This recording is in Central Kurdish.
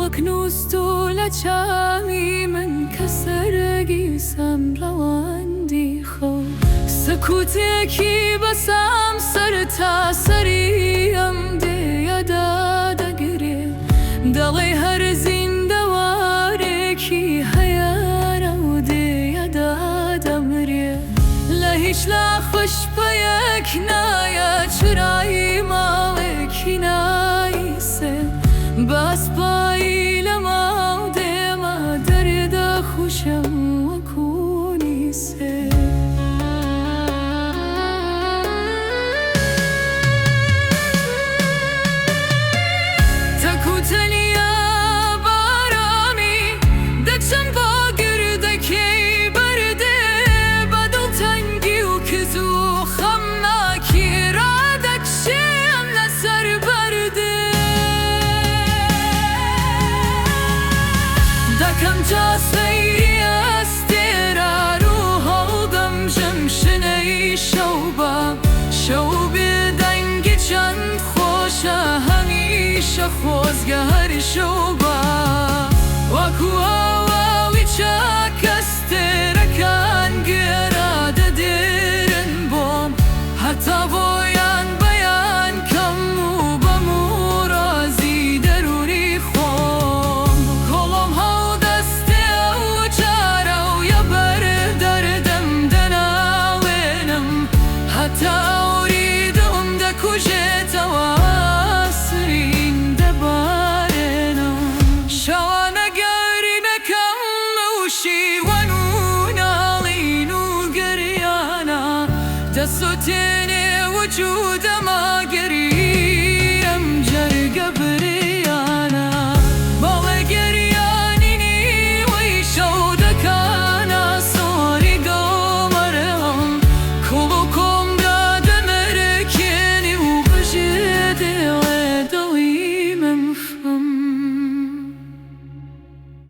وەک نووست و لە چاوی من کە سەرگیسەم ڕەواندی خۆ سکوتێکی بەسام سەر تا سەری ئەم دێیەدا دەگرێ دەڵێ هەر زیندەوارێکی هەیەرە و دێیەدا دەمرێ لە هیچ لاخۆش پەیەک نایە چرایی ماڵێکی نایسێ بەسپایی لە ماڵ دێمە دەرێدا خوشەم وەکو نیسێ تەکوتەنیا بارامی دەچەم بۆ گردەکەی بەردێ بەدڵتەنگی و کز و خەمناکی ڕادەکشێم لەسەر بەردێ دەکەم جا سەیری ئەستێرار و هەڵدەم ژەمشنەی شەو بە شەو بێدەنگی چەند خۆشە هەمیشە خۆزگە هەر شەو بە وەکو ئاواوی چاکە ستێرەکان گێرا دەدێرن بۆم هەتا بۆیان بەیان کەم و بەم و ڕازی دەروری خۆم کۆڵم هەڵدەستێ ئەو جارە و یەبەر دەردەم دەناڵێنم هەتا ئەوری دڵم دەکوژێتەوە سرین دەبارێنم شەوانە گەرینەکەم و شیوەن و ناڵین و گریانە دەسووتێنێ وجودە